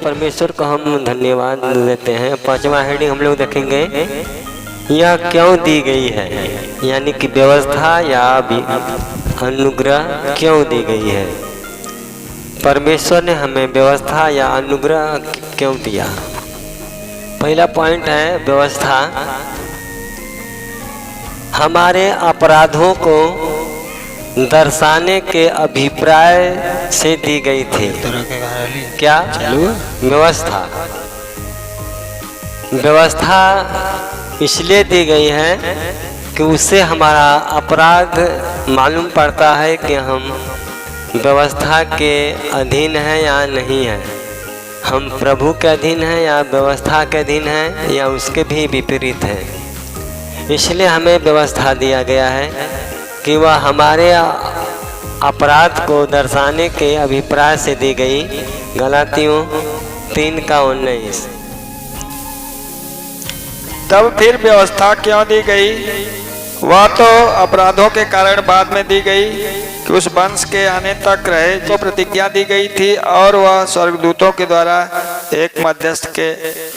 परमेश्वर को हम धन्यवाद देते हैं। पांचवा हेडिंग हम लोग देखेंगे, यह क्यों दी गई है, यानी कि व्यवस्था या अनुग्रह क्यों दी गई है। परमेश्वर ने हमें व्यवस्था या अनुग्रह क्यों दिया। पहला पॉइंट है व्यवस्था। हमारे अपराधों को दर्शाने के अभिप्राय से दी गई थी। क्या व्यवस्था? व्यवस्था इसलिए दी गई है कि उससे हमारा अपराध मालूम पड़ता है कि हम व्यवस्था के अधीन हैं या नहीं हैं, हम प्रभु के अधीन हैं या व्यवस्था के अधीन हैं या उसके भी विपरीत हैं। इसलिए हमें व्यवस्था दिया गया है कि वह हमारे अपराध को दर्शाने के अभिप्राय से दी गई। गलातियों 3:19। तब फिर व्यवस्था क्यों दी गई? वह तो अपराधों के कारण बाद में दी गई कि उस वंश के आने तक रहे जो प्रतिज्ञा दी गई थी, और वह स्वर्गदूतों के द्वारा एक मध्यस्थ के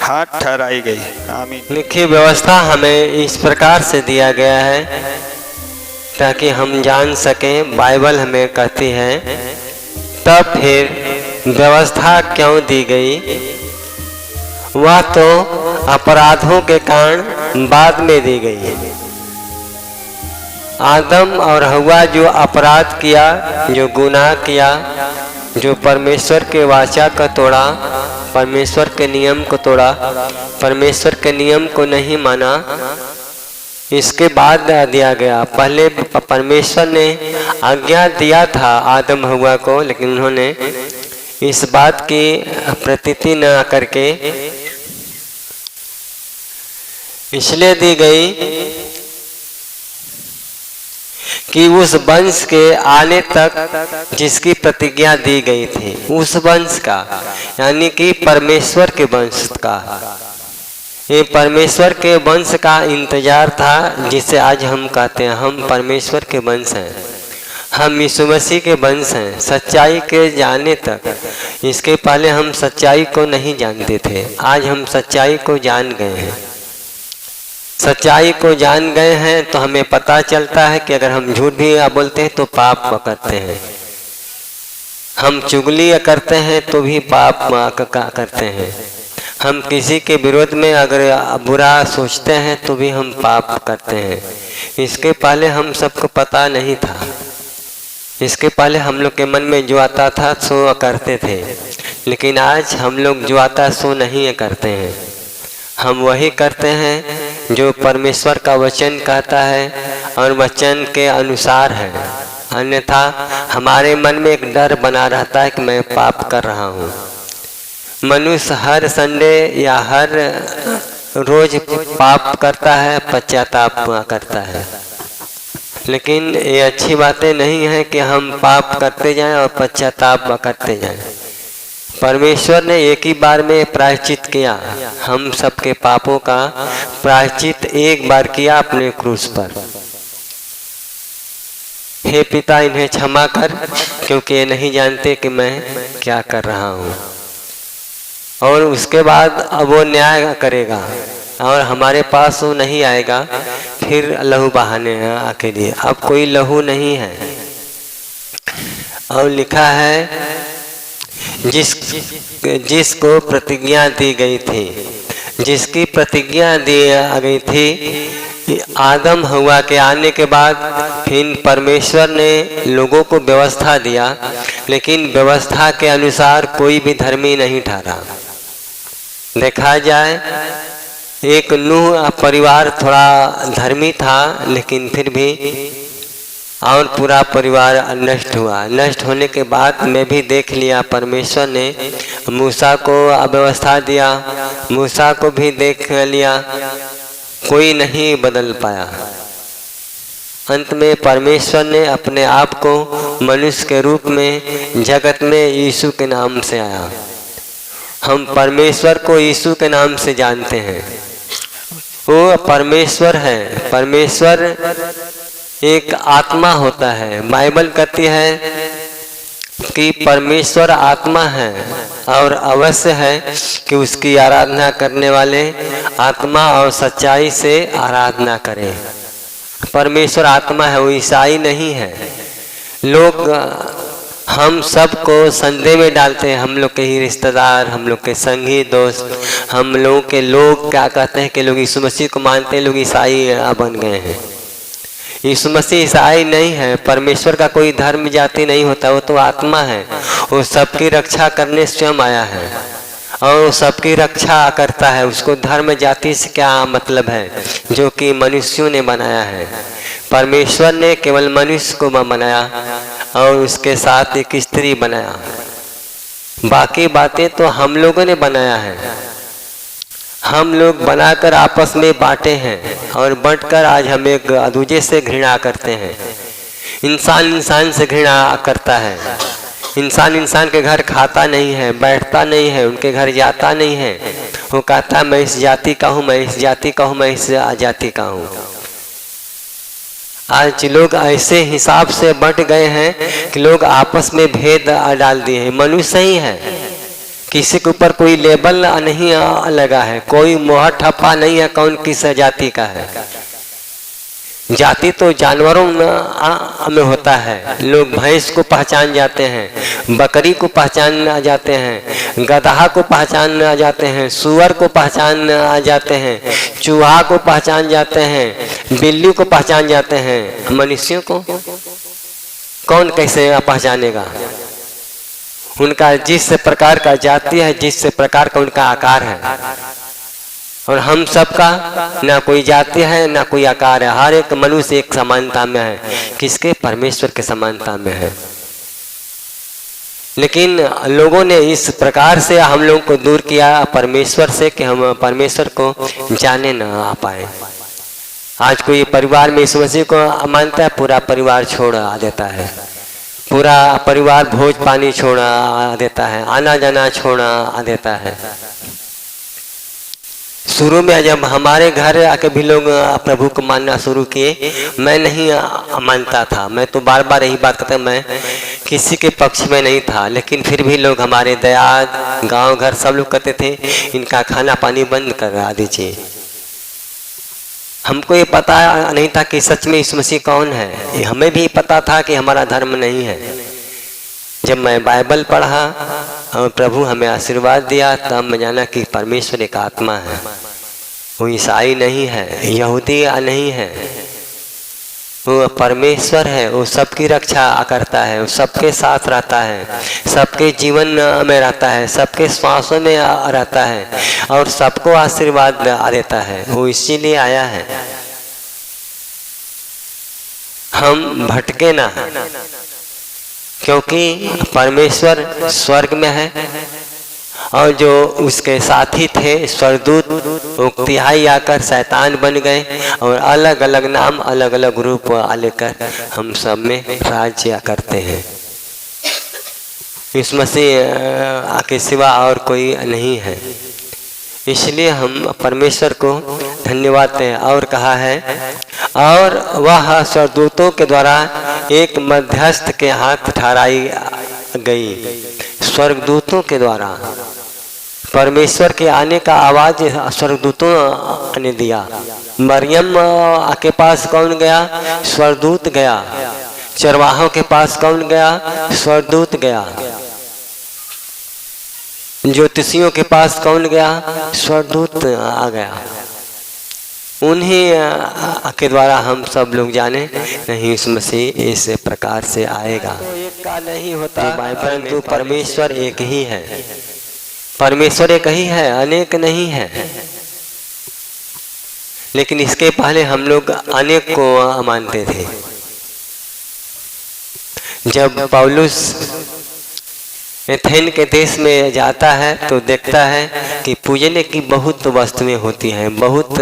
हाथ ठहराई गई। आमीन। देखिए, व्यवस्था हमें इस प्रकार से दिया गया है ताकि हम जान सकें। बाइबल हमें कहती है, तब फिर व्यवस्था क्यों दी गई? वह तो अपराधों के कारण बाद में दी गई है। आदम और हव्वा जो अपराध किया, जो गुनाह किया, जो परमेश्वर के वाचा को तोड़ा, परमेश्वर के नियम को तोड़ा, परमेश्वर के नियम को नहीं माना, इसके बाद दिया गया। पहले परमेश्वर ने आज्ञा दिया था आदम हव्वा को, लेकिन उन्होंने इस बात की प्रतीति न करके इसलिए दी गई कि उस वंश के आने तक जिसकी प्रतिज्ञा दी गई थी, उस वंश का, यानी कि परमेश्वर के वंश का, ये परमेश्वर के वंश का इंतजार था, जिसे आज हम कहते हैं हम परमेश्वर के वंश हैं, हम यीशु मसीह के वंश हैं, सच्चाई के जाने तक। इसके पहले हम सच्चाई को नहीं जानते थे, आज हम सच्चाई को जान गए हैं। सच्चाई को जान गए हैं तो हमें पता चलता है कि अगर हम झूठ भी बोलते हैं तो पाप करते हैं, हम चुगली करते हैं तो भी पाप करते हैं, हम किसी के विरोध में अगर बुरा सोचते हैं तो भी हम पाप करते हैं। इसके पहले हम सबको पता नहीं था, इसके पहले हम लोग के मन में जो आता था सो करते थे, लेकिन आज हम लोग जो आता सो नहीं करते हैं। हम वही करते हैं जो परमेश्वर का वचन कहता है और वचन के अनुसार है, अन्यथा हमारे मन में एक डर बना रहता है कि मैं पाप कर रहा हूँ। मनुष्य हर संडे या हर रोज पाप करता है, पश्चाताप करता है, लेकिन ये अच्छी बातें नहीं है कि हम पाप करते जाएं और पश्चाताप करते जाएं। परमेश्वर ने एक ही बार में प्रायश्चित किया, हम सबके पापों का प्रायश्चित एक बार किया अपने क्रूस पर। हे पिता, इन्हें क्षमा कर, क्योंकि ये नहीं जानते कि मैं क्या कर रहा हूँ। और उसके बाद अब वो न्याय करेगा और हमारे पास वो नहीं आएगा फिर लहू बहाने के लिए। अब कोई लहू नहीं है। और लिखा है जिसको प्रतिज्ञा दी गई थी, जिसकी प्रतिज्ञा दी गई थी आदम हव्वा के आने के बाद, फिर परमेश्वर ने लोगों को व्यवस्था दिया, लेकिन व्यवस्था के अनुसार कोई भी धर्मी नहीं ठहरा। देखा जाए एक नूह परिवार थोड़ा धर्मी था, लेकिन फिर भी और पूरा परिवार नष्ट हुआ। नष्ट होने के बाद में भी देख लिया परमेश्वर ने मूसा को अव्यवस्था दिया, मूसा को भी देख लिया, कोई नहीं बदल पाया। अंत में परमेश्वर ने अपने आप को मनुष्य के रूप में जगत में यीशु के नाम से आया। हम परमेश्वर को यीशु के नाम से जानते हैं। वो परमेश्वर है। परमेश्वर एक आत्मा होता है। बाइबल कहती है कि परमेश्वर आत्मा है और अवश्य है कि उसकी आराधना करने वाले आत्मा और सच्चाई से आराधना करें। परमेश्वर आत्मा है, वो ईसाई नहीं है। लोग हम सबको संदेह में डालते हैं, हम लोग के ही रिश्तेदार, हम लोग के संगी दोस्त, हम लोगों के लोग क्या कहते हैं कि लोग यीशु मसीह को मानते हैं, लोग ईसाई बन गए हैं। यीशु मसीह ईसाई नहीं है। परमेश्वर का कोई धर्म जाति नहीं होता, वो तो आत्मा है। वो सबकी रक्षा करने स्वयं आया है और सबकी रक्षा करता है। उसको धर्म जाति से क्या मतलब है, जो कि मनुष्यों ने बनाया है। परमेश्वर ने केवल मनुष्य को बनाया और उसके साथ एक स्त्री बनाया, बाकी बातें तो हम लोगों ने बनाया है। हम लोग बनाकर आपस में बांटे हैं और बांटकर आज हम एक दूसरे से घृणा करते हैं। इंसान इंसान से घृणा करता है। इंसान इंसान के घर खाता नहीं है, बैठता नहीं है, उनके घर जाता नहीं है। वो कहता है मैं इस जाति का हूँ, मैं इस जाति का हूँ, मैं इस जाति का हूँ। आज लोग ऐसे हिसाब से बंट गए हैं कि लोग आपस में भेद डाल दिए हैं। मनुष्य ही है, किसी के ऊपर कोई लेबल नहीं लगा है, कोई मोहर ठप्पा नहीं है कौन किस जाति का है। जाति तो जानवरों में होता है। लोग भैंस को पहचान जाते हैं, बकरी को पहचान जाते हैं, गधा को पहचान जाते हैं, सुअर को पहचान जाते हैं, चूहा को पहचान जाते हैं, बिल्ली को पहचान जाते हैं। मनुष्यों को कौन कैसे पहचानेगा? उनका जिस प्रकार का जाति है, जिस प्रकार का उनका आकार है। और हम सबका ना कोई जाति है ना कोई आकार है। हर एक मनुष्य एक समानता में है। किसके? परमेश्वर के समानता में है। लेकिन लोगों ने इस प्रकार से हम लोगों को दूर किया परमेश्वर से कि हम परमेश्वर को जाने ना आ पाए। आज कोई परिवार में यीशु मसीह को मानता है, पूरा परिवार छोड़ आ देता है, पूरा परिवार भोज पानी छोड़ा देता है, आना जाना छोड़ा आ देता है। शुरू में जब हमारे घर आके भी लोग प्रभु को मानना शुरू किए, मैं नहीं मानता था। मैं तो बार बार यही बात करता, मैं किसी के पक्ष में नहीं था। लेकिन फिर भी लोग, हमारे दयाद गांव घर सब लोग कहते थे इनका खाना पानी बंद करा दीजिए। हमको ये पता नहीं था कि सच में यीशु मसीह कौन है। हमें भी पता था कि हमारा धर्म नहीं है। जब मैं बाइबल पढ़ा और प्रभु हमें आशीर्वाद दिया, तब मैं जाना कि परमेश्वर एक आत्मा है। वो ईसाई नहीं है, यहूदी नहीं है, वो परमेश्वर है। वो सबकी रक्षा करता है, वो सबके साथ रहता है, सबके जीवन में रहता है, सबके श्वासों में रहता है और सबको आशीर्वाद देता है। वो इसीलिए आया है हम भटके ना, क्योंकि परमेश्वर स्वर्ग में है और जो उसके साथी थे स्वर्गदूत, वो तिहाई आकर शैतान बन गए और अलग अलग नाम अलग अलग रूप लेकर हम सब में राज्य करते हैं। इस मसीह के सिवा और कोई नहीं है। इसलिए हम परमेश्वर को धन्यवाद दें। और कहा है, और वह स्वर्गदूतों के द्वारा एक मध्यस्थ के हाथ ठहराई गई। स्वर्गदूतों के द्वारा परमेश्वर के आने का आवाज स्वर्गदूतों ने दिया। मरियम के पास कौन गया? स्वर्गदूत गया। चरवाहों के पास कौन गया? स्वर्गदूत गया। ज्योतिषियों के पास कौन गया? स्वर्गदूत आ गया। उन्हीं के द्वारा हम सब लोग जाने नहीं इस मसीह इस प्रकार से आएगा। तो एक का नहीं होता, परंतु परमेश्वर एक ही है। परमेश्वर एक ही है, अनेक नहीं है। लेकिन इसके पहले हम लोग अनेक को मानते थे। जब पौलुस एथेन के देश में जाता है तो देखता है कि पूजने की बहुत वस्तुएं होती हैं, बहुत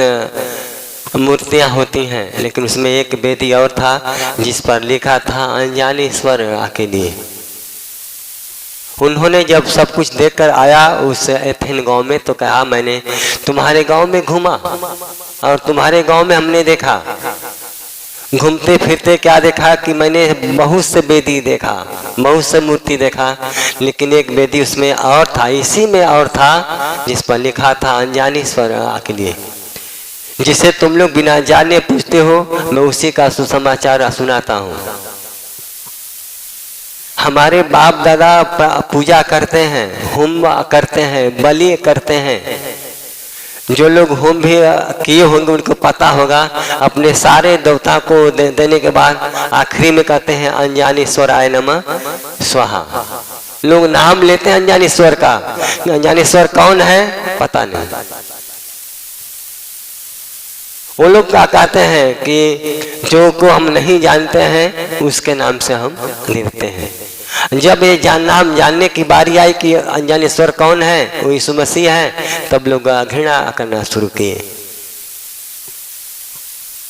मूर्तियां होती हैं। लेकिन उसमें एक वेदी और था जिस पर लिखा था अनजान ईश्वर के लिए। उन्होंने जब सब कुछ देखकर आया उस एथेन गांव में, तो कहा मैंने तुम्हारे गांव में घूमा और तुम्हारे गांव में हमने देखा घूमते फिरते क्या देखा कि मैंने बहुत से वेदी देखा, बहुत से मूर्ति देखा, लेकिन एक वेदी उसमें और था, इसी में और था जिस पर लिखा था अनजानी स्वर के लिए, जिसे तुम लोग बिना जाने पूछते हो, मैं उसी का सुसमाचार सुनाता हूँ। हमारे बाप दादा पूजा करते हैं, होम करते हैं, बलि करते हैं। जो लोग होम भी किए होंगे उनको पता होगा, अपने सारे देवता को देने के बाद आखिरी में कहते हैं अंजानीश्वराय नमः स्वाहा। लोग नाम लेते हैं अंजानीश्वर का, अंजानीश्वर कौन है पता नहीं। वो लोग क्या कहते हैं कि जो को हम नहीं जानते हैं उसके नाम से हम लेते हैं। जब ये नाम जानने की बारी आई कि अंजानीश्वर कौन है, वो यीशु मसीह है, तब लोग घृणा करना शुरू किए।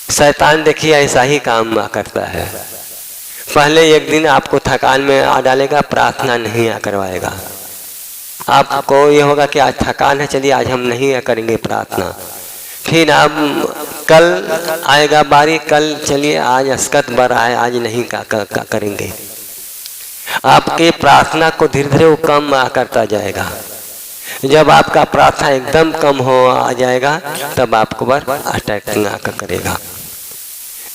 शैतान देखिए ऐसा ही काम करता है। पहले एक दिन आपको थकान में डालेगा, प्रार्थना नहीं करवाएगा। आपको ये होगा कि आज थकान है, चलिए आज हम नहीं करेंगे प्रार्थना। फिर आप कल आएगा बारी, कल चलिए आज अस्कत बर आए, आज नहीं करेंगे। आपके प्रार्थना को धीरे धीरे वो कम करता जाएगा। जब आपका प्रार्थना एकदम कम हो आ जाएगा तब आपको पर अटैक करेगा।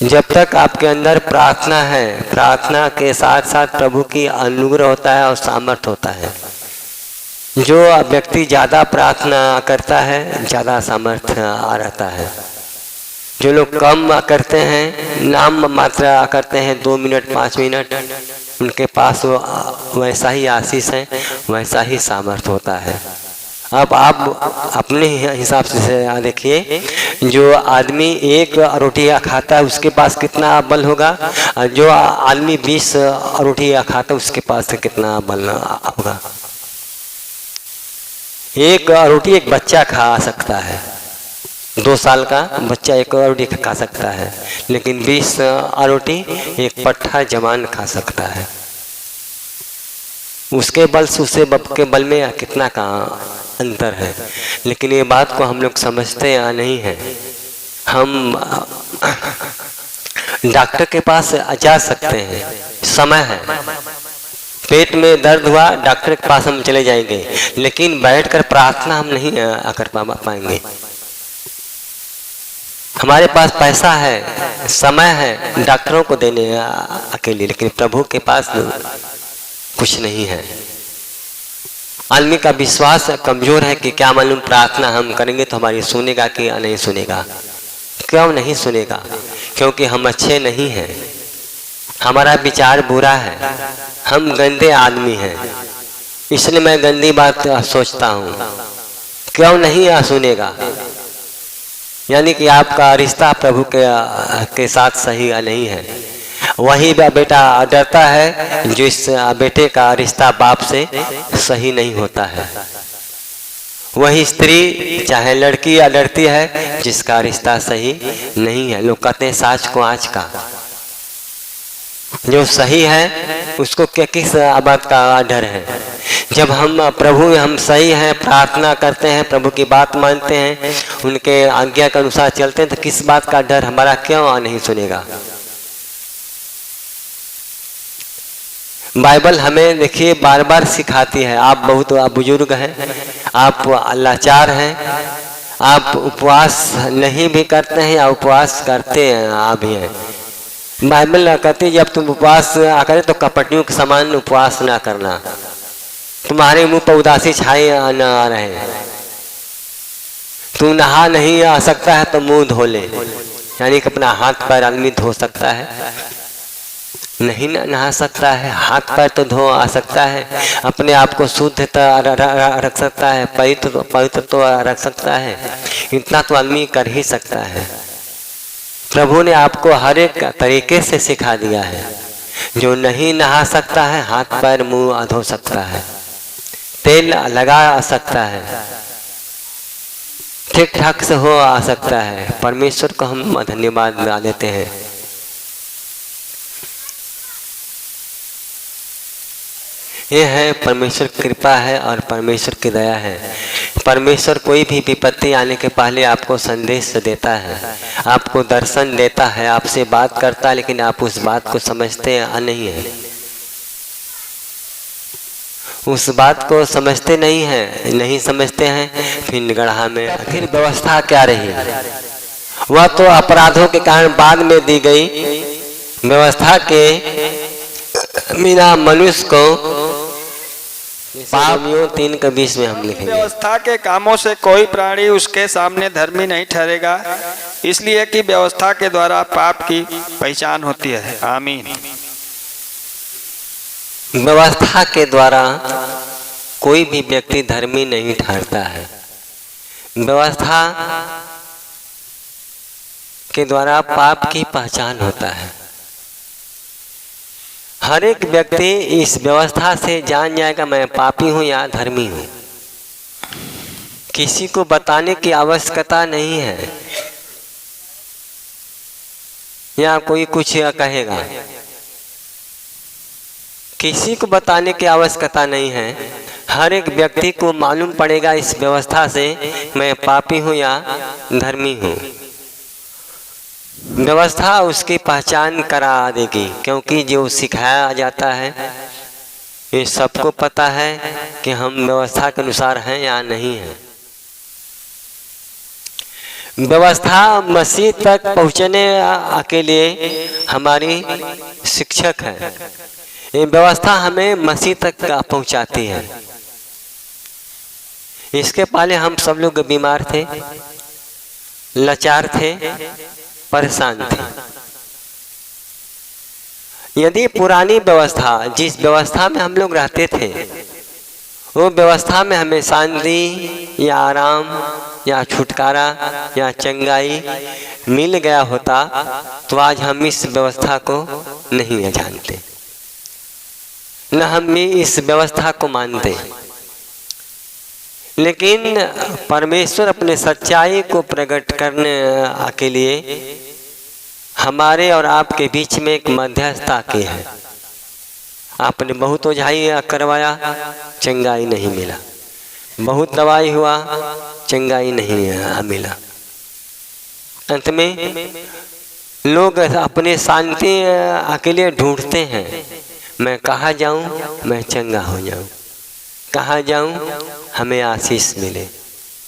जब तक आपके अंदर प्रार्थना है, प्रार्थना के साथ साथ प्रभु की अनुग्रह होता है और सामर्थ्य होता है। जो व्यक्ति ज़्यादा प्रार्थना करता है ज़्यादा सामर्थ्य आ रहता है। जो लोग कम करते हैं, नाम मात्रा करते हैं 2 मिनट 5 मिनट, उनके पास वैसा ही आशीष है, वैसा ही सामर्थ्य होता है। अब आप अपने हिसाब से देखिए, जो आदमी 1 रोटी खाता है उसके पास कितना बल होगा, जो आदमी 20 रोटी खाता है उसके पास कितना बल होगा। 1 रोटी एक बच्चा खा सकता है, 2 साल का बच्चा 1 रोटी खा सकता है, लेकिन 20 रोटी एक पट्ठा जवान खा सकता है। उसके बल से उससे के बल में कितना का अंतर है। लेकिन ये बात को हम लोग समझते या नहीं है। हम डॉक्टर के पास जा सकते हैं, समय है, पेट में दर्द हुआ डॉक्टर के पास हम चले जाएंगे, लेकिन बैठकर प्रार्थना हम नहीं कर पाएंगे। हमारे पास पैसा है, समय है डॉक्टरों को देने के लिए, लेकिन प्रभु के पास कुछ नहीं है। आदमी का विश्वास कमजोर है कि क्या मालूम प्रार्थना हम करेंगे तो हमारी सुनेगा कि नहीं सुनेगा। क्यों नहीं सुनेगा? क्योंकि हम अच्छे नहीं हैं, हमारा विचार बुरा है, हम गंदे आदमी हैं, इसलिए मैं गंदी बात सोचता हूँ। क्यों नहीं सुनेगा? यानी कि आपका रिश्ता प्रभु के साथ सही नहीं है। वही बेटा डरता है जिस बेटे का रिश्ता बाप से सही नहीं होता है। वही स्त्री चाहे लड़की या डरती है जिसका रिश्ता सही नहीं है। लोग कहते हैं साच को आँच का, जो सही है उसको किस बात का डर है? जब हम प्रभु में हम सही हैं, प्रार्थना करते हैं, प्रभु की बात मानते हैं, उनके आज्ञा के अनुसार चलते हैं, तो किस बात का डर? हमारा क्यों नहीं सुनेगा? बाइबल हमें देखिए बार बार सिखाती है। आप बहुत बुजुर्ग हैं, आप लाचार हैं, आप उपवास नहीं भी करते हैं या उपवास करते हैं आप भी हैं। बाइबल कहती है जब तुम उपवास करें तो कपटियों के समान उपवास ना करना, तुम्हारे मुंह पर उदासी छाए न आ रहे। तू नहा नहीं आ सकता है तो मुंह धो ले, यानी कि अपना हाथ पैर आदमी धो सकता है, नहीं नहा सकता है, हाथ पैर तो धो आ सकता है, अपने आप को शुद्ध रख सकता है, पवित्र तो रख सकता है, इतना तो आदमी कर ही सकता है। प्रभु ने आपको हर एक तरीके से सिखा दिया है। जो नहीं नहा सकता है हाथ पैर मुंह धो सकता है, तेल लगा सकता है, ठीक ठाक से हो आ सकता है। परमेश्वर को हम धन्यवाद देते हैं। ये है परमेश्वर की कृपा है और परमेश्वर की दया है। परमेश्वर कोई भी विपत्ति आने के पहले आपको संदेश देता है, आपको दर्शन देता है, आपसे बात करता है, लेकिन आप उस बात को समझते नहीं हैं, उस बात को समझते नहीं समझते हैं। फिर गढ़ा में आखिर व्यवस्था क्या रही? वह तो अपराधों के कारण बाद में दी गई व्यवस्था के बिना मनुष्य को पापियों 3:20 में हम लिखेंगे। व्यवस्था के कामों से कोई प्राणी उसके सामने धर्मी नहीं ठहरेगा, इसलिए कि व्यवस्था के द्वारा पाप की पहचान होती है। आमीन। व्यवस्था के द्वारा कोई भी व्यक्ति धर्मी नहीं ठहरता है। व्यवस्था के द्वारा पाप की पहचान होता है। हर एक व्यक्ति इस व्यवस्था से जान जाएगा मैं पापी हूं या धर्मी हूं। किसी को बताने की आवश्यकता नहीं है या कोई कुछ कहेगा, किसी को बताने की आवश्यकता नहीं है। हर एक व्यक्ति को मालूम पड़ेगा इस व्यवस्था से मैं पापी हूं या धर्मी हूं। व्यवस्था उसकी पहचान करा देगी, क्योंकि जो सिखाया जाता है ये सबको पता है कि हम व्यवस्था के अनुसार हैं या नहीं हैं। व्यवस्था मसीह तक पहुँचने के लिए हमारी शिक्षक है। ये व्यवस्था हमें मसीह तक पहुँचाती है। इसके पहले हम सब लोग बीमार थे, लाचार थे, परेशान थे। यदि पुरानी व्यवस्था, जिस व्यवस्था में हम लोग रहते थे, वो व्यवस्था में हमें शांति या आराम या छुटकारा या चंगाई मिल गया होता तो आज हम इस व्यवस्था को नहीं जानते, न हम इस व्यवस्था को मानते। लेकिन परमेश्वर अपने सच्चाई को प्रकट करने के लिए हमारे और आपके बीच में एक मध्यस्थता की है। आपने बहुत ओझाई करवाया, चंगाई नहीं मिला, बहुत दवाई हुआ, चंगाई नहीं मिला। अंत में लोग अपने शांति के लिए ढूंढते हैं, मैं कहाँ जाऊं, मैं चंगा हो जाऊं, कहाँ जाऊं हमें आशीष मिले।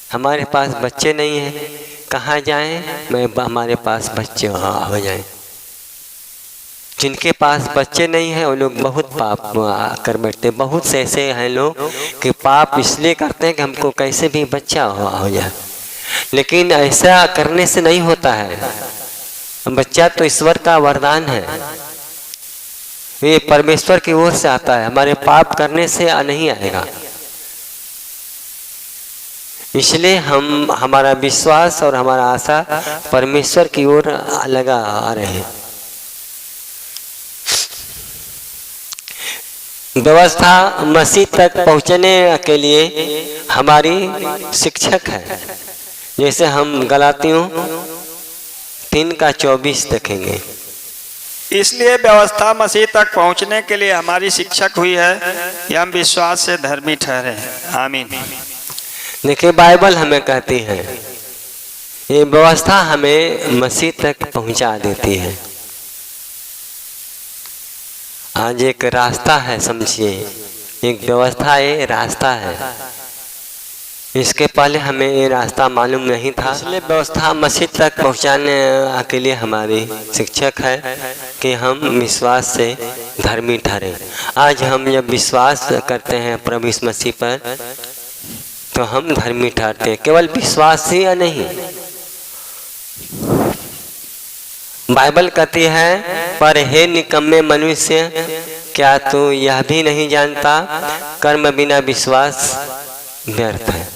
हमारे पास बच्चे नहीं हैं, कहाँ जाएं मैं हमारे पास बच्चे हो जाएं। जिनके पास बच्चे नहीं हैं वो लोग बहुत पाप कर बैठते। बहुत से ऐसे हैं लोग कि पाप इसलिए करते हैं कि हमको कैसे भी बच्चा हो जाए, लेकिन ऐसा करने से नहीं होता है। बच्चा तो ईश्वर का वरदान है, ये परमेश्वर की ओर से आता है, हमारे पाप करने से नहीं आएगा। इसलिए हमारा विश्वास और हमारा आशा परमेश्वर की ओर लगा आ रहे हैं। व्यवस्था मसीह तक पहुंचने के लिए हमारी शिक्षक है। जैसे हम गलातियों 3:24 देखेंगे। इसलिए व्यवस्था मसीह तक पहुंचने के लिए हमारी शिक्षक हुई है कि हम विश्वास से धर्मी ठहरे। आमीन। देखिए बाइबल हमें कहती है ये व्यवस्था हमें मसीह तक पहुंचा देती है। आज एक रास्ता है, समझिए, एक व्यवस्था है, रास्ता है। इसके पहले हमें ये रास्ता मालूम नहीं था, इसलिए व्यवस्था मसीह तक पहुंचाने के लिए हमारी शिक्षक है कि हम विश्वास से धर्मी ठहरे। आज हम जब विश्वास करते हैं प्रभु यीशु मसीह पर तो हम धर्मी ठहरते हैं। केवल विश्वास ही या नहीं, बाइबल कहती है पर हे निकम्मे मनुष्य, क्या तू यह भी नहीं जानता कर्म बिना विश्वास व्यर्थ है।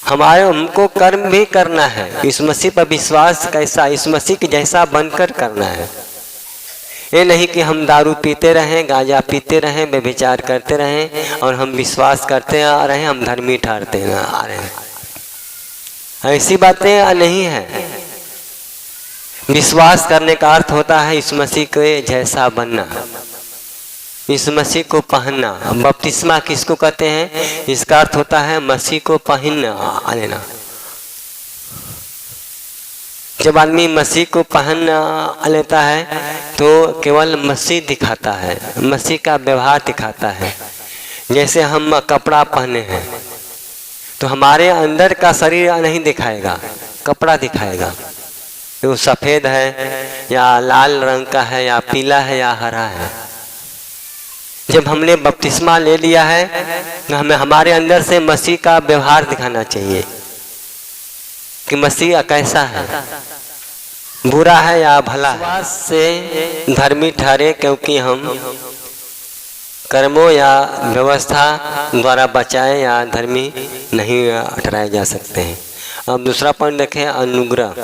हमको कर्म भी करना है। इस मसीह पर विश्वास कैसा, इस मसीह के जैसा बनकर करना है। ये नहीं कि हम दारू पीते रहें, गांजा पीते रहें, व्यभिचार करते रहें और हम विश्वास करते आ रहे हैं, हम धर्मी ठहरते आ रहे हैं। ऐसी बातें नहीं है। विश्वास करने का अर्थ होता है इस मसीह के जैसा बनना। इस मसीह को पहनना। बपतिस्मा किसको कहते हैं? इसका अर्थ होता है मसीह को पहन लेना। जब आदमी मसीह को पहन लेता है तो केवल मसीह दिखाता है, मसीह का व्यवहार दिखाता है। जैसे हम कपड़ा पहने हैं तो हमारे अंदर का शरीर नहीं दिखाएगा, कपड़ा दिखाएगा। वो सफ़ेद है या लाल रंग का है या पीला है या हरा है। जब हमने बपतिस्मा ले लिया है तो हमें हमारे अंदर से मसीह का व्यवहार दिखाना चाहिए कि मसीह कैसा है, बुरा है या भला है। विश्वास से धर्मी ठहरे, क्योंकि हम कर्मों या व्यवस्था द्वारा बचाए या धर्मी नहीं ठहराए जा सकते हैं। अब दूसरा पॉइंट देखें, अनुग्रह।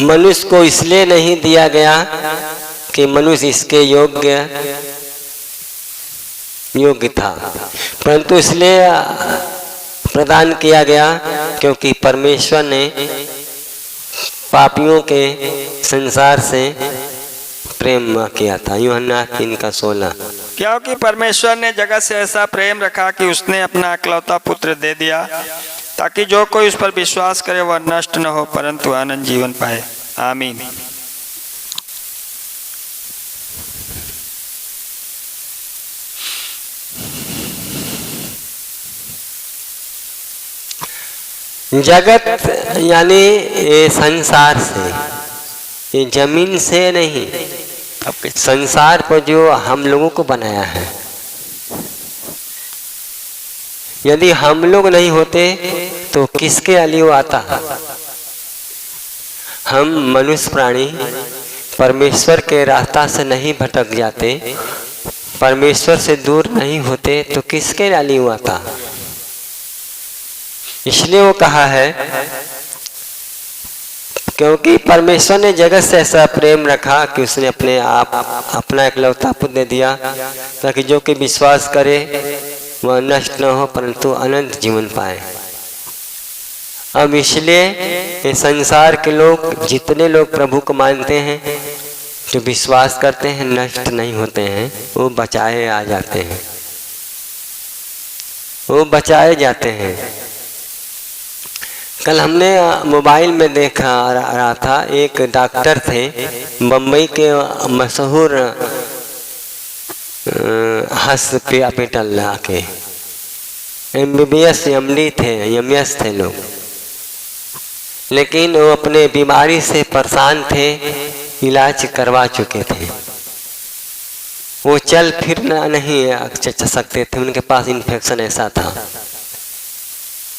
मनुष्य को इसलिए नहीं दिया गया कि मनुष्य इसके योग्य था, परंतु इसलिए प्रदान किया गया क्योंकि परमेश्वर ने पापियों के संसार से प्रेम किया था। यूहन्ना 3:16। क्योंकि परमेश्वर ने जगत से ऐसा प्रेम रखा कि उसने अपना इकलौता पुत्र दे दिया, ताकि जो कोई उस पर विश्वास करे वह नष्ट न हो परंतु अनंत जीवन पाए। आमीन। जगत यानी ये संसार से, ये जमीन से नहीं, संसार पर जो हम लोगों को बनाया है। यदि हम लोग नहीं होते तो किसके लिए आता? हम मनुष्य प्राणी परमेश्वर के रास्ता से नहीं भटक जाते, परमेश्वर से दूर नहीं होते तो किसके लिए आता? इसलिए वो कहा है क्योंकि परमेश्वर ने जगत से ऐसा प्रेम रखा कि उसने अपने आप अपना इकलौता पुत्र दे दिया, ताकि जो कि विश्वास करे वह नष्ट न हो परंतु अनंत जीवन पाए। अब इसलिए संसार के लोग, जितने लोग प्रभु को मानते हैं, जो विश्वास करते हैं, नष्ट नहीं होते हैं, वो बचाए आ जाते हैं, वो बचाए जाते हैं। कल हमने मोबाइल में देखा रहा था, एक डॉक्टर थे बम्बई के मशहूर हॉस्पिटल के MBBS MD थे, MS थे लोग, लेकिन वो अपने बीमारी से परेशान थे, इलाज करवा चुके थे, वो चल फिर नहीं सकते थे, उनके पास इन्फेक्शन ऐसा था।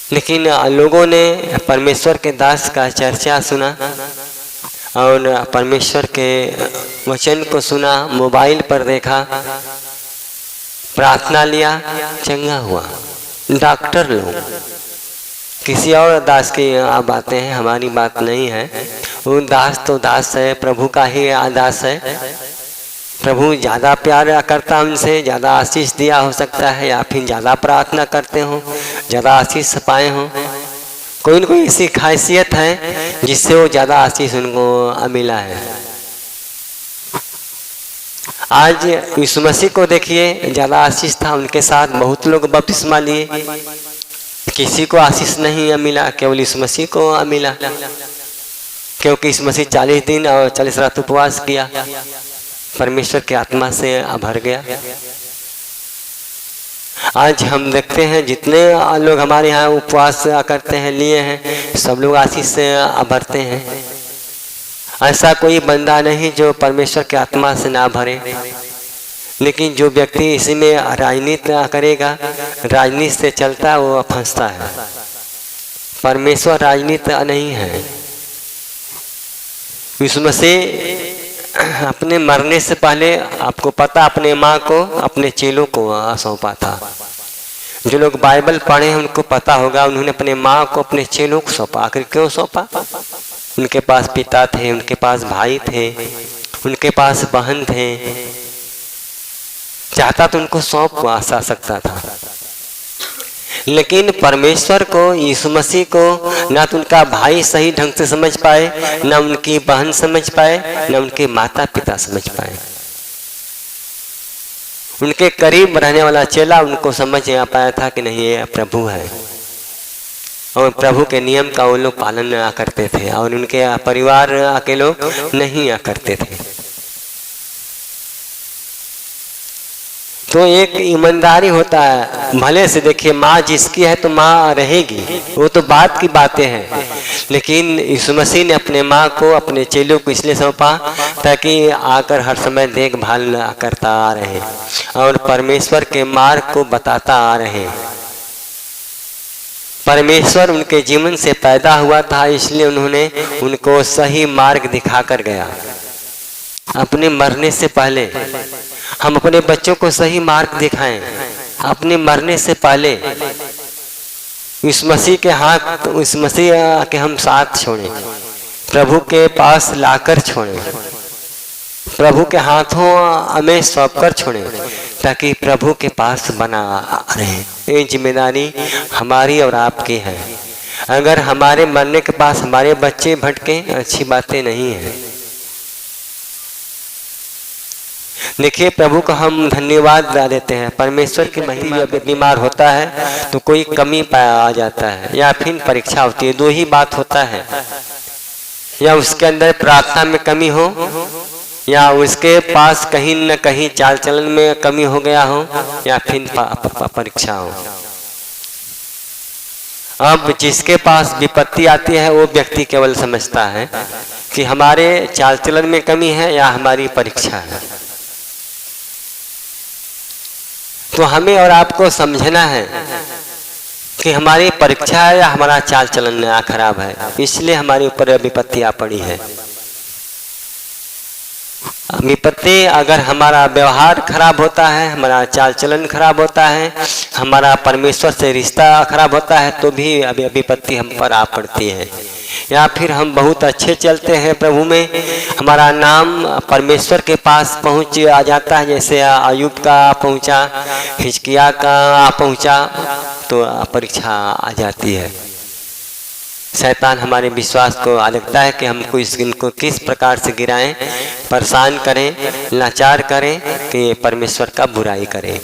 लेकिन लोगों ने परमेश्वर के दास का चर्चा सुना और परमेश्वर के वचन को सुना, मोबाइल पर देखा, प्रार्थना लिया, चंगा हुआ। डॉक्टर लोग, किसी और दास की बातें हैं, हमारी बात नहीं है। वो दास तो दास है, प्रभु का ही दास है। प्रभु ज़्यादा प्यार करता उनसे, ज़्यादा आशीष दिया हो सकता है, या फिर ज़्यादा प्रार्थना करते हो, ज़्यादा आशीष पाए हो। कोई न कोई ऐसी खासियत है जिससे वो ज़्यादा आशीष उनको मिला है। आज यीशु मसीह को देखिए, ज़्यादा आशीष था, उनके साथ बहुत लोग बपतिस्मा लिए, किसी को आशीष नहीं मिला, केवल यीशु मसीह को मिला, क्योंकि यीशु मसीह 40 दिन और 40 रात उपवास किया, परमेश्वर की आत्मा से भर गया। आज हम देखते हैं जितने लोग हमारे यहाँ उपवास करते हैं, लिए हैं, सब लोग आशीष से भरते हैं। ऐसा कोई बंदा नहीं जो परमेश्वर की आत्मा से ना भरे। लेकिन जो व्यक्ति इसी में राजनीति करेगा, राजनीति से चलता, वो फंसता है। परमेश्वर राजनीति नहीं है। यीशु मसीह अपने मरने से पहले, आपको पता, अपने माँ को अपने चेलों को सौंपा था। जो लोग बाइबल पढ़े हैं उनको पता होगा, उन्होंने अपने माँ को अपने चेलों को सौंपा। आखिर क्यों सौंपा? उनके पास पिता थे, उनके पास भाई थे, उनके पास बहन थे, चाहता तो उनको सौंप आ सकता था, लेकिन परमेश्वर को, यीशु मसीह को ना तो उनका भाई सही ढंग से समझ पाए, ना उनकी बहन समझ पाए, ना उनके माता पिता समझ पाए। उनके करीब रहने वाला चेला उनको समझ आ पाया था कि नहीं ये प्रभु है, और प्रभु के नियम का वो लोग पालन ना करते थे, और उनके परिवार के लोग नहीं करते थे। तो एक ईमानदारी होता है। भले से देखिए, माँ जिसकी है तो माँ रहेगी, वो तो बात की बातें हैं, लेकिन यीशु मसीह ने अपने माँ को, अपने चेलों को इसलिए सौंपा ताकि आकर हर समय देखभाल करता आ रहे और परमेश्वर के मार्ग को बताता आ रहे। परमेश्वर उनके जीवन से पैदा हुआ था, इसलिए उन्होंने उनको सही मार्ग दिखाकर गया। अपने मरने से पहले हम अपने बच्चों को सही मार्ग दिखाएं। अपने मरने से पहले इस मसीह के हाथ, उस मसीह के हम साथ छोड़ें, प्रभु के पास लाकर छोड़ें, प्रभु के हाथों हमें सौंप कर छोड़ें, ताकि प्रभु के पास बना रहे। ये जिम्मेदारी हमारी और आपकी है। अगर हमारे मरने के पास हमारे बच्चे भटके, अच्छी बातें नहीं है। देखिए, प्रभु को हम धन्यवाद देते हैं। परमेश्वर की महिमा, बीमार होता है तो कोई कमी आ जाता है, या फिर परीक्षा होती है, दो ही बात होता है, या उसके अंदर प्रार्थना में कमी हो, या उसके पास कहीं न कहीं चाल चलन में कमी हो गया हो, या फिर परीक्षा हो। अब जिसके पास विपत्ति आती है वो व्यक्ति केवल समझता है कि हमारे चाल चलन में कमी है या हमारी परीक्षा है। तो हमें और आपको समझना है कि हमारी परीक्षा है या हमारा चाल चलन खराब है, इसलिए हमारे ऊपर विपत्ति आ पड़ी है। विपत्ति अगर हमारा व्यवहार खराब होता है, हमारा चाल चलन खराब होता है, हमारा परमेश्वर से रिश्ता खराब होता है, तो भी विपत्ति हम पर आ पड़ती है। या फिर हम बहुत अच्छे चलते हैं प्रभु में, हमारा नाम परमेश्वर के पास पहुंच आ जाता है, जैसे अय्यूब का पहुंचा, हिजकिय्याह का पहुंचा, तो परीक्षा आ जाती है। शैतान हमारे विश्वास को लगता है कि हमको इनको किस प्रकार से गिराएं, परेशान करें, लाचार करें, कि परमेश्वर का बुराई करें।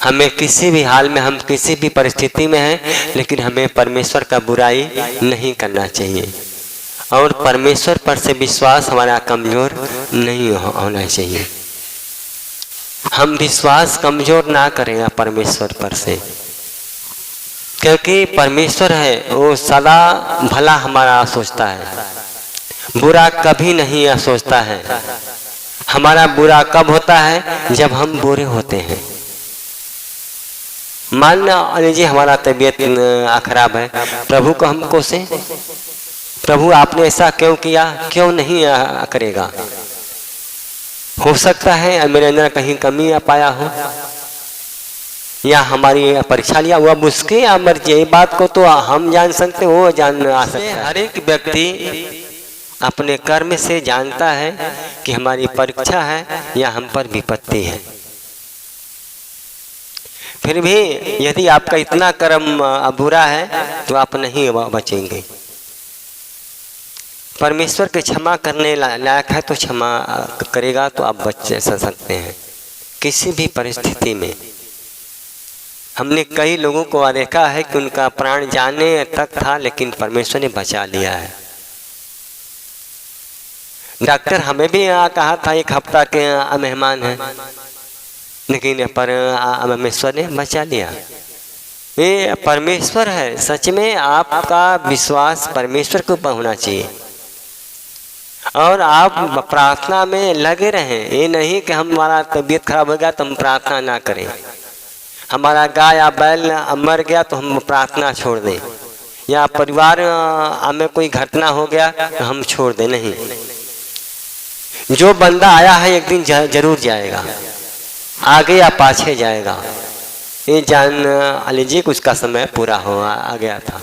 हमें किसी भी हाल में, हम किसी भी परिस्थिति में हैं, लेकिन हमें परमेश्वर का बुराई नहीं करना चाहिए, और परमेश्वर पर से विश्वास हमारा कमज़ोर नहीं होना चाहिए। हम विश्वास कमज़ोर ना करें परमेश्वर पर से, क्योंकि परमेश्वर है वो सदा भला हमारा सोचता है, बुरा कभी नहीं सोचता है। हमारा बुरा कब होता है? जब हम बुरे होते हैं। मान लीजिए हमारा तबीयत खराब है, प्रभु को हम कोसें, प्रभु आपने ऐसा क्यों किया, क्यों नहीं करेगा। हो सकता है मेरे अंदर कहीं कमी आ पाया हो, या हमारी परीक्षा लिया हुआ उसके या मर्जी, ये बात को तो हम जान सकते, वो जान आ सकते हैं। हर एक व्यक्ति अपने कर्म से जानता है कि हमारी परीक्षा है या हम पर विपत्ति है। फिर भी यदि आपका इतना कर्म बुरा है तो आप नहीं बचेंगे। परमेश्वर के क्षमा करने लायक है तो क्षमा करेगा, तो आप बच सकते हैं किसी भी परिस्थिति में। हमने कई लोगों को देखा है कि उनका प्राण जाने तक था, लेकिन परमेश्वर ने बचा लिया है। डॉक्टर हमें भी कहा था एक हफ्ता के मेहमान है, लेकिन परमेश्वर ने बचा लिया। ये परमेश्वर है। सच में आपका विश्वास परमेश्वर के ऊपर होना चाहिए, और आप प्रार्थना में लगे रहें। ये नहीं कि हमारा तबीयत खराब हो गया तो हम प्रार्थना ना करें, हमारा गाय या बैल मर गया तो हम प्रार्थना छोड़ दें, या परिवार में कोई घटना हो गया तो हम छोड़ दें। नहीं, जो बंदा आया है एक दिन जरूर जाएगा, आगे या पाछे जाएगा। ये जान लीजिए कि उसका समय पूरा हो आ गया था।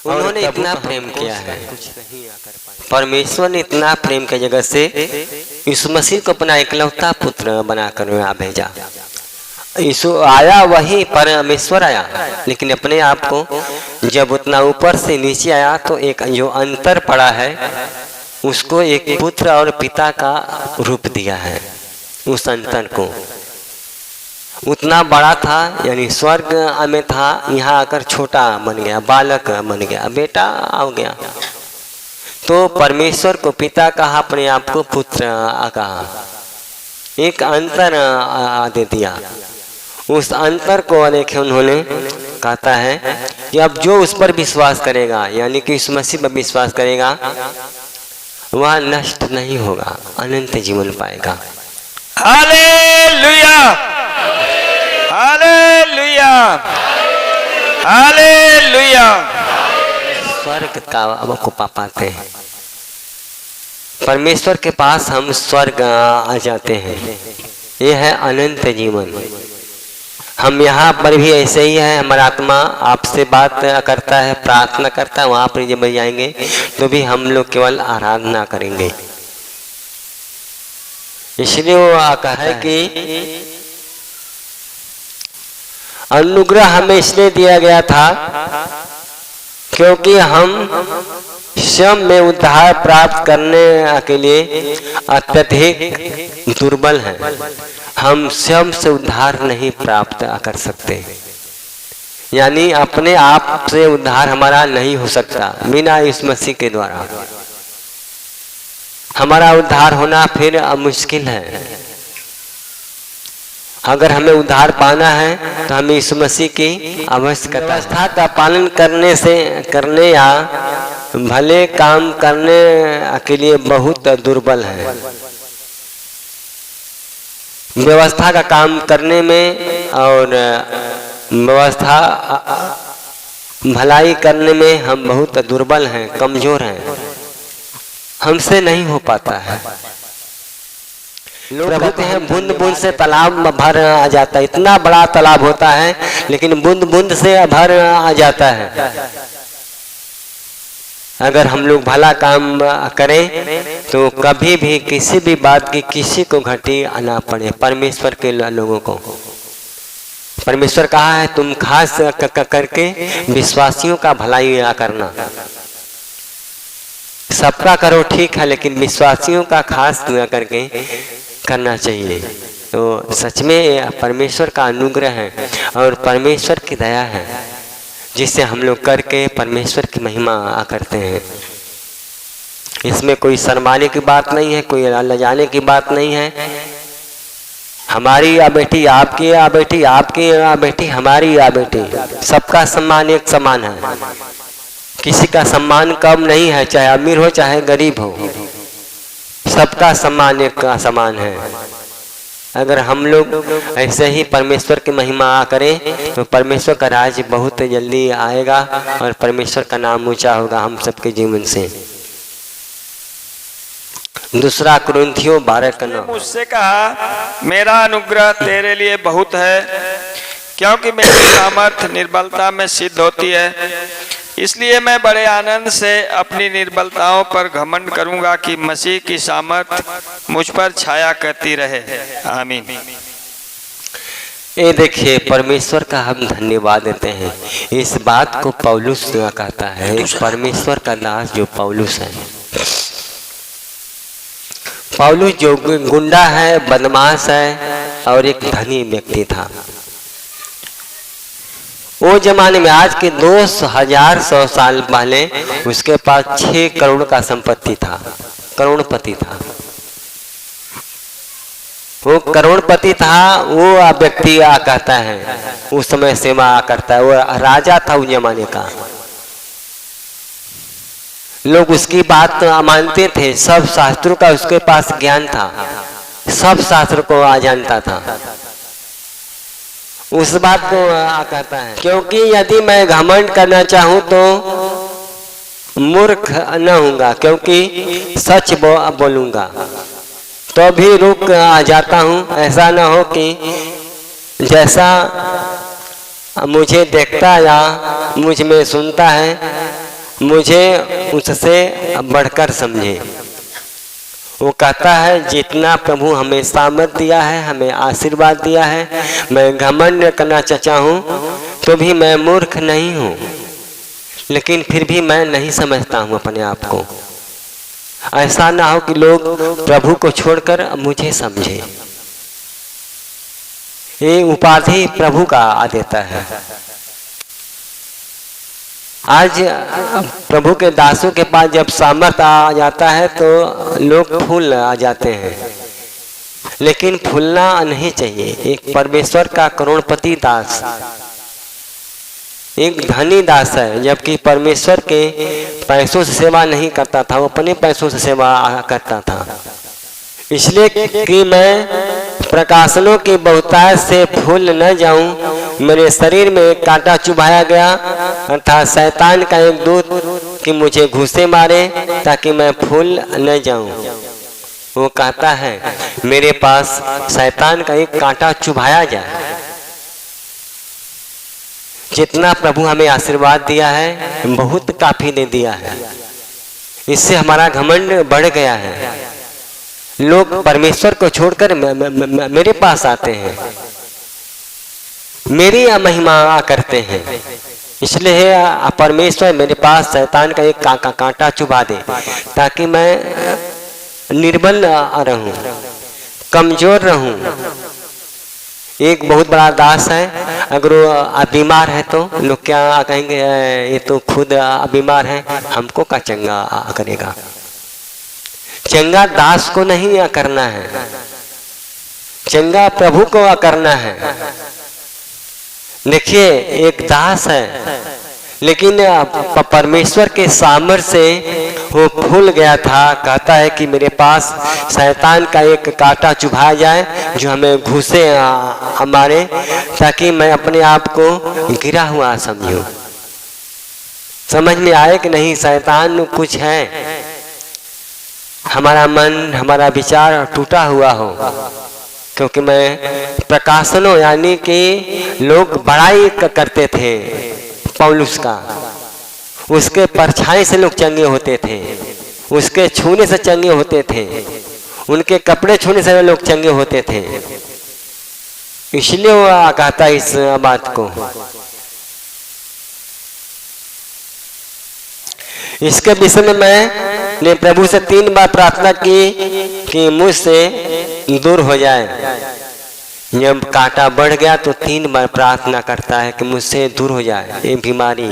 उन्होंने इतना प्रेम किया है, परमेश्वर ने इतना प्रेम किया जगत से, यीशु मसीह को अपना इकलौता पुत्र बनाकर भेजा। यीशु आया, वही परमेश्वर आया, लेकिन अपने आप को जब उतना ऊपर से नीचे आया तो एक जो अंतर पड़ा है उसको एक पुत्र और पिता का रूप दिया है। उस अंतर को उतना बड़ा था, यानी स्वर्ग में था, यहाँ आकर छोटा बन गया, बालक बन गया, बेटा आ गया। तो परमेश्वर को पिता कहा, अपने आप को पुत्र कहा, एक अंतर दे दिया। उस अंतर को देखे उन्होंने कहता है कि अब जो उस पर विश्वास करेगा, यानी कि इस मसीह पर विश्वास करेगा, वह नष्ट नहीं होगा, अनंत जीवन पाएगा। Hallelujah, hallelujah, hallelujah. स्वर्ग का को पा पाते हैं, परमेश्वर के पास हम स्वर्ग आ जाते हैं। यह है अनंत जीवन। हम यहाँ पर भी ऐसे ही है, हमारा आत्मा आपसे बात करता है, प्रार्थना करता है, वहाँ पर जब जाएंगे तो भी हम लोग केवल आराधना करेंगे। इसलिए वो कहा है कि अनुग्रह हमें इसलिए दिया गया था क्योंकि हम स्वयं में उद्धार प्राप्त करने के लिए अत्यधिक दुर्बल हैं। हम स्वयं से उद्धार नहीं प्राप्त कर सकते, यानी अपने आप से उद्धार हमारा नहीं हो सकता बिना इस मसीह के द्वारा। हमारा उद्धार होना फिर मुश्किल है। अगर हमें उद्धार पाना है तो हमें यीशु मसीह की आवश्यकता। व्यवस्था का पालन करने या भले काम करने के लिए बहुत दुर्बल है। व्यवस्था का काम करने में और व्यवस्था भलाई करने में हम बहुत दुर्बल हैं, कमजोर हैं, हमसे नहीं हो पाता है। लोग कहते हैं बूंद बूंद से तालाब भर आ जाता है, इतना बड़ा तालाब होता है लेकिन बूंद बूंद से भर आ जाता है। अगर हम लोग भला काम करें तो कभी भी किसी भी बात की किसी को घटी ना पड़े। परमेश्वर के लोगों को परमेश्वर कहा है तुम खास करके विश्वासियों का भलाई करना। सबका करो ठीक है, लेकिन विश्वासियों का खास करके करना चाहिए। तो सच में परमेश्वर का अनुग्रह है और परमेश्वर की दया है जिससे हम लोग करके परमेश्वर की महिमा करते हैं। इसमें कोई शर्माने की बात नहीं है, कोई लजाने की बात नहीं है। हमारी या बेटी, आपकी या बेटी, आपकी या बेटी, हमारी या बेटी, सबका सम्मान एक समान है। किसी का सम्मान कम नहीं है, चाहे अमीर हो चाहे गरीब हो, सबका सम्मान एक समान है। अगर हम लोग ऐसे ही परमेश्वर की महिमा करें तो परमेश्वर का राज बहुत जल्दी आएगा और परमेश्वर का नाम ऊंचा होगा हम सबके जीवन से। दूसरा कुरिन्थियों 12 का 9। मुझसे कहा मेरा अनुग्रह तेरे लिए बहुत है, क्योंकि मेरी सामर्थ निर्बलता में सिद्ध होती है। इसलिए मैं बड़े आनंद से अपनी निर्बलताओं पर घमंड करूंगा कि मसीह की सामर्थ मुझ पर छाया करती रहे। आमीन। ये देखिए परमेश्वर का हम धन्यवाद देते हैं। इस बात को पौलुस कहता है, एक परमेश्वर का दास जो पौलुस है। पौलुस जो गुंडा है, बदमाश है और एक धनी व्यक्ति था। वो जमाने में, आज के 2100 साल पहले उसके पास 6 करोड़ का संपत्ति था, करोड़पति था। वो करोड़पति था। वो व्यक्ति कहता है उस समय सेवा करता है, वो राजा था उस जमाने का। लोग उसकी बात मानते थे, सब शास्त्रों का उसके पास ज्ञान था, सब शास्त्र को जानता था। उस बात को कहता है क्योंकि यदि मैं घमंड करना चाहूं तो मूर्ख न होऊंगा, क्योंकि सच बोलूंगा तो भी रुक जाता हूं। ऐसा न हो कि जैसा मुझे देखता या मुझ में सुनता है मुझे उससे बढ़कर समझे। वो कहता है जितना प्रभु हमें सामर्थ दिया है, हमें आशीर्वाद दिया है, मैं घमंड करना चाहूँ तो भी मैं मूर्ख नहीं हूँ, लेकिन फिर भी मैं नहीं समझता हूँ अपने आप को। ऐसा ना हो कि लोग प्रभु को छोड़कर मुझे समझे। ये उपाधि प्रभु का आ देता है। आज प्रभु के दासों के पास जब सामर्थ आ जाता है तो लोग फूल आ जाते हैं, लेकिन फूलना नहीं चाहिए। एक परमेश्वर का करोड़पति दास, एक धनी दास है, जबकि परमेश्वर के पैसों से सेवा नहीं करता था, वो अपने पैसों से सेवा करता था। इसलिए कि मैं प्रकाशनों की बहुतायत से फूल न जाऊं, मेरे शरीर में एक कांटा चुभाया गया, अर्थात शैतान का एक दूत कि मुझे घूंसे मारे ताकि मैं फूल न जाऊं। वो कहता है मेरे पास शैतान का एक कांटा चुभाया जाए। जितना प्रभु हमें आशीर्वाद दिया है बहुत काफी दे दिया है, इससे हमारा घमंड बढ़ गया है। लोग परमेश्वर को छोड़कर मेरे पास आते हैं, मेरी महिमा करते हैं। इसलिए परमेश्वर मेरे पास शैतान का एक कांटा चुभा दे ताकि मैं निर्बल रहूं, कमजोर रहूं। एक बहुत बड़ा दास है, अगर वो बीमार है तो लोग क्या कहेंगे, ये तो खुद बीमार है, हमको का चंगा करेगा। चंगा दास को नहीं करना है, चंगा प्रभु को करना है। देखिए एक दास है, लेकिन परमेश्वर के सामर्थ्य से वो फूल गया था। कहता है कि मेरे पास शैतान का एक कांटा चुभाया जाए जो हमें घुसे हमारे, ताकि मैं अपने आप को गिरा हुआ समझूं। समझ में आए कि नहीं, शैतान कुछ है, हमारा मन हमारा विचार टूटा हुआ हो। क्योंकि मैं प्रकाशनों यानी कि लोग बड़ाई करते थे पौलुस का, उसके परछाई से लोग चंगे होते थे, उसके छूने से चंगे होते थे, उनके कपड़े छूने से लोग चंगे होते थे। इसलिए वो कहता है इस बात को। इसके विषय में मैंने प्रभु से 3 बार प्रार्थना की कि मुझसे दूर हो जाए। जब कांटा बढ़ गया तो 3 बार प्रार्थना करता है कि मुझसे दूर हो जाए ये बीमारी,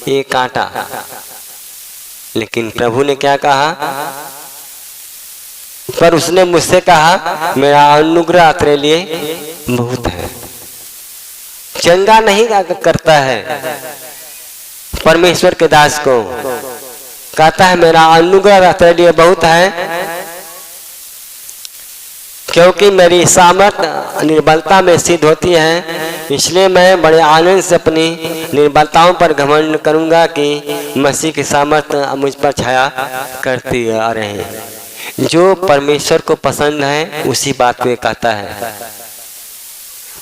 ये कांटा। लेकिन प्रभु ने क्या कहा, पर उसने मुझसे कहा मेरा अनुग्रह तेरे लिए बहुत है। चंगा नहीं करता है परमेश्वर के दास को, कहता है मेरा अनुग्रह तेरे लिए बहुत है, क्योंकि मेरी सामर्थ निर्बलता में सिद्ध होती है। इसलिए मैं बड़े आनंद से अपनी निर्बलताओं पर घमंड करूंगा कि मसीह की सामर्थ मुझ पर छाया करती आ रहे। जो परमेश्वर को पसंद है उसी बात को कहता है।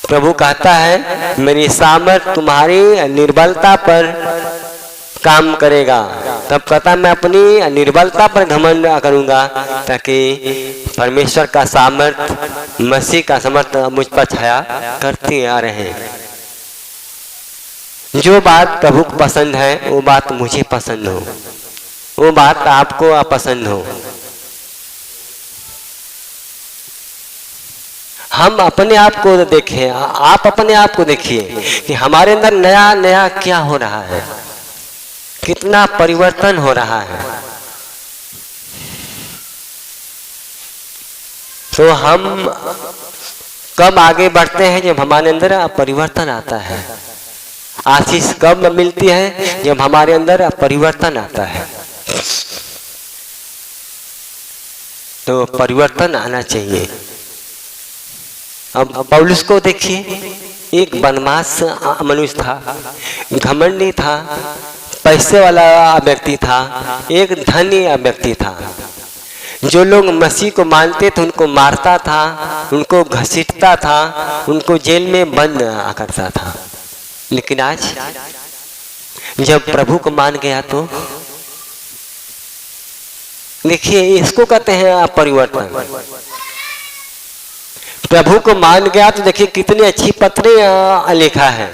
प्रभु कहता है मेरी सामर्थ तुम्हारी निर्बलता पर काम करेगा। तब कहता मैं अपनी निर्बलता पर घमंड करूंगा ताकि परमेश्वर का सामर्थ, मसीह का सामर्थ मुझ पर छाया करती आ रहे। जो बात प्रभु को पसंद है वो बात मुझे पसंद हो, वो बात आपको पसंद हो। हम अपने आप को देखें, आप अपने आप को देखिए कि हमारे अंदर नया नया क्या हो रहा है, कितना परिवर्तन हो रहा है। तो हम कब आगे बढ़ते हैं जब हमारे अंदर परिवर्तन आता है। आशीष कब मिलती है जब हमारे अंदर परिवर्तन आता है। तो परिवर्तन आना चाहिए। अब पौलुस को देखिए, एक बनमास मनुष्य था, घमंडी था, पैसे वाला व्यक्ति था, एक धनी व्यक्ति था। जो लोग मसीह को मानते थे उनको मारता था, उनको घसीटता था, उनको जेल में बंद करता था। लेकिन आज जब प्रभु को मान गया तो देखिए इसको कहते हैं परिवर्तन। प्रभु को मान गया तो देखिए कितनी अच्छी पत्रें लिखा है।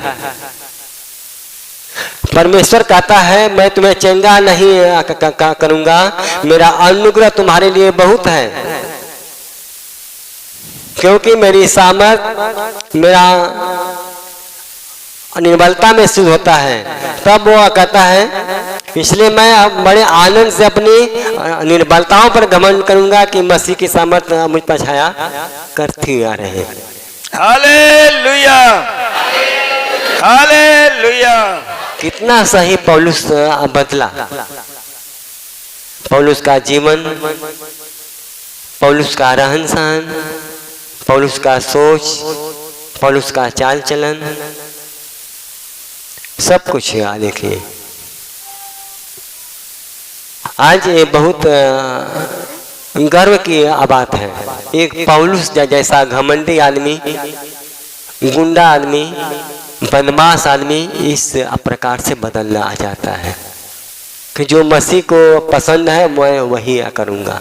परमेश्वर कहता है मैं तुम्हें चंगा नहीं करूंगा, मेरा अनुग्रह तुम्हारे लिए बहुत है, क्योंकि मेरी सामर्थ मेरा निर्बलता में सिद्ध होता है। तब वो कहता है इसलिए मैं अब बड़े आनंद से अपनी निर्बलताओं पर घमंड करूंगा कि मसीह की सामर्थ मुझ पर छाया करती आ रहे। Hallelujah, hallelujah. कितना सही पौलुस बदला, पौलुस का जीवन, पौलुस का रहन सहन, पौलुस का सोच, पौलुस का चाल चलन, सब कुछ देखिए। आज ये बहुत गर्व की बात है, एक पौलुस जैसा घमंडी आदमी, गुंडा आदमी, बदमाश आदमी इस प्रकार से बदलना आ जाता है कि जो मसीह को पसंद है मैं वही करूँगा,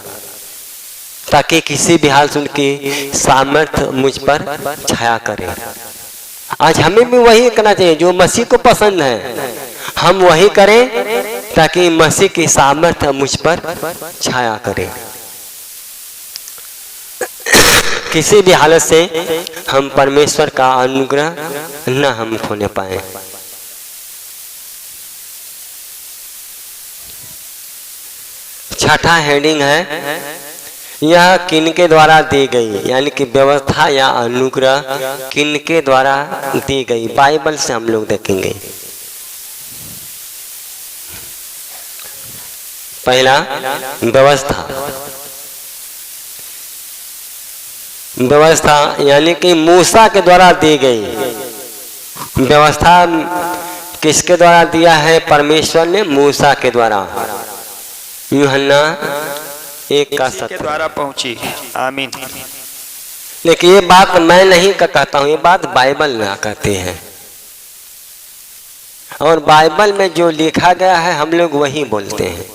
ताकि किसी भी हाल से उनकी सामर्थ्य मुझ पर छाया करे। आज हमें भी वही करना चाहिए, जो मसीह को पसंद है हम वही करें ताकि मसीह की सामर्थ्य मुझ पर छाया करे। किसी भी हालत से हम परमेश्वर का अनुग्रह न हम खोने पाए। छठा हेडिंग है यह किनके द्वारा दी गई, यानी कि व्यवस्था या अनुग्रह किनके द्वारा दी गई। बाइबल से हम लोग देखेंगे। पहला व्यवस्था, व्यवस्था यानी कि मूसा के द्वारा दी गई। व्यवस्था किसके द्वारा दिया है? परमेश्वर ने मूसा के द्वारा। यूहन्ना 1:7 के द्वारा पहुंची। आमीन। लेकिन ये बात मैं नहीं कहता हूँ, ये बात बाइबल ना कहते हैं, और बाइबल में जो लिखा गया है हम लोग वही बोलते हैं।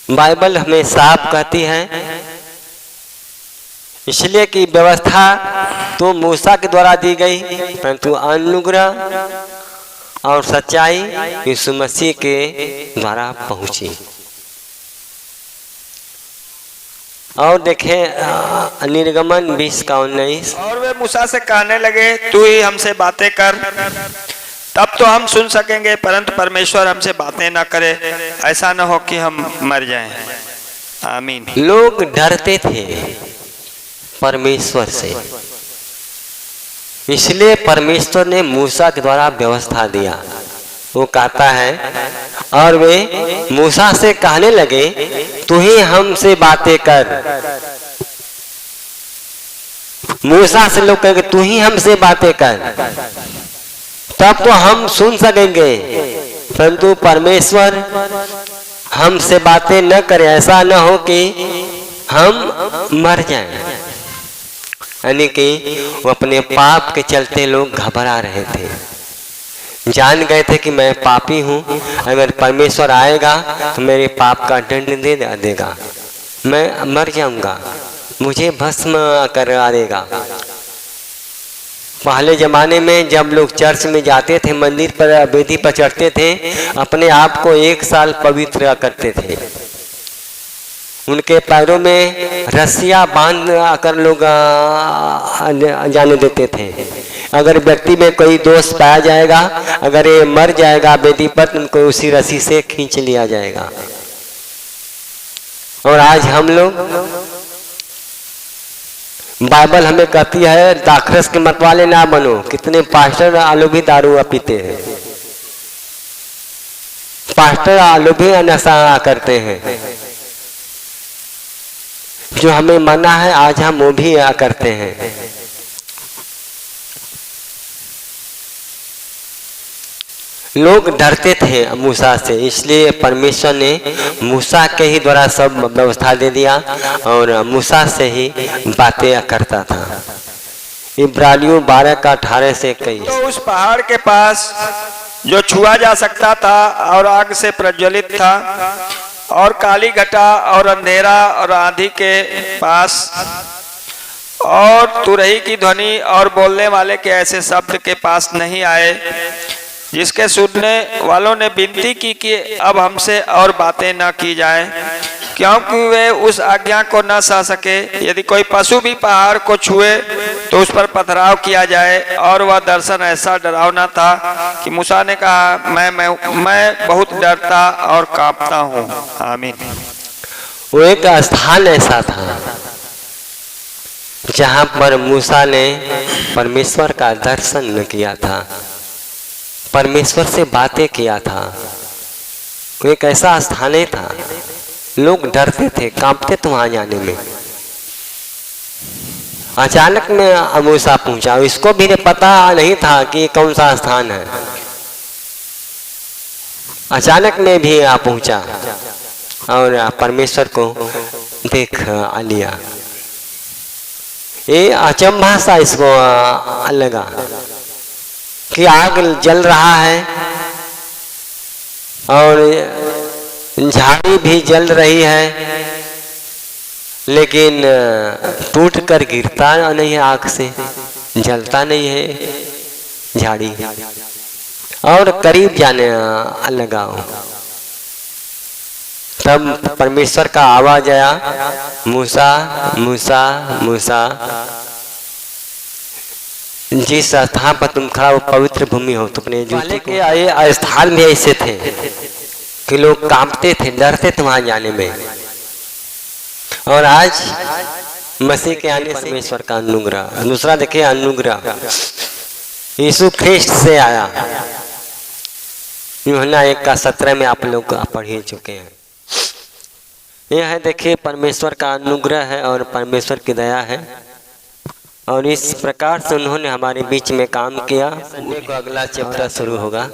बाइबल हमें साफ कहती है, इसलिए कि व्यवस्था तो मूसा के द्वारा दी गई, परंतु अनुग्रह और सच्चाई यीशु मसीह के द्वारा पहुंची। और देखें निर्गमन 20:19। और वे मूसा से कहने लगे तू ही हमसे बातें कर, तब तो हम सुन सकेंगे, परंतु परमेश्वर हमसे बातें ना करे, ऐसा न हो कि हम मर जाएं। आमीन। लोग डरते थे परमेश्वर से, इसलिए परमेश्वर ने मूसा के द्वारा व्यवस्था दिया। वो कहता है और वे मूसा से कहने लगे तू ही हमसे बातें कर। मूसा से लोग कहेंगे तू ही हमसे बातें कर, तब तो हम सुन सकेंगे, परंतु परमेश्वर हमसे बातें न करे, ऐसा न हो कि हम मर जाएं। यानी कि वो अपने पाप के चलते लोग घबरा रहे थे, जान गए थे कि मैं पापी हूँ, अगर परमेश्वर आएगा तो मेरे पाप का दंड दे देगा, मैं मर जाऊंगा, मुझे भस्म करा देगा। पहले जमाने में जब लोग चर्च में जाते थे, मंदिर पर वेदी पर चढ़ते थे, अपने आप को 1 साल पवित्र करते थे। उनके पैरों में रस्सियाँ बांध कर लोग जाने देते थे। अगर व्यक्ति में कोई दोष पाया जाएगा, अगर ये मर जाएगा वेदी पर, तो उनको उसी रस्सी से खींच लिया जाएगा। और आज हम लोग, बाइबल हमें कहती है दाखरस के मतवाले ना बनो। कितने पास्टर आलू भी दारू पीते हैं, पास्टर आलू भी नशा करते हैं। जो हमें मना है आज हम वो भी करते हैं। लोग डरते थे मूसा से, इसलिए परमेश्वर ने मूसा के ही द्वारा सब व्यवस्था दे दिया और मूसा से ही बातें करता था। इब्रानियों 12:18 से 21। तो उस पहाड़ के पास जो छुआ जा सकता था और आग से प्रज्वलित था, और काली घटा और अंधेरा और आंधी के पास, और तुरही की ध्वनि और बोलने वाले के ऐसे शब्द के पास नहीं आए, जिसके सुनने वालों ने विनती की कि अब हमसे और बातें न की जाए, क्योंकि वे उस आज्ञा को न सह सके। यदि कोई पशु भी पहाड़ को छुए तो उस पर पथराव किया जाए। और वह दर्शन ऐसा डरावना था कि मूसा ने कहा, मैं बहुत डरता और कांपता हूँ। आमीन। वो एक स्थान ऐसा था जहां पर मूसा ने परमेश्वर का दर्शन किया था, परमेश्वर से बातें किया था। वो एक ऐसा स्थान था, लोग डरते थे, कांपते थे वहां जाने में। अचानक में मूसा पहुंचा, इसको भी पता नहीं था कि कौन सा स्थान है। अचानक में भी आ पहुंचा और परमेश्वर को देख लिया। ये अचंभा सा इसको लगा कि आग जल रहा है और झाड़ी भी जल रही है, लेकिन टूट कर गिरता नहीं है, आग से जलता नहीं है झाड़ी। और करीब जाने लगा, तब परमेश्वर का आवाज आया, मूसा मूसा मूसा, जिस स्थान पर तुम खड़ा वो पवित्र भूमि हो। तुमने जूते के आए स्थान में ऐसे थे कि लोग कांपते थे, डरते थे वहां जाने में। और आज मसीह के आने से परमेश्वर का अनुग्रह। दूसरा देखिए अनुग्रह, यीशु ख्रिस्ट से आया। यूहन्ना 1:17 में आप लोग पढ़ ही चुके हैं। यह है देखिए परमेश्वर का अनुग्रह है और परमेश्वर की दया है, और इस प्रकार से उन्होंने हमारे बीच में काम किया। संडे को अगला चैप्टर शुरू होगा।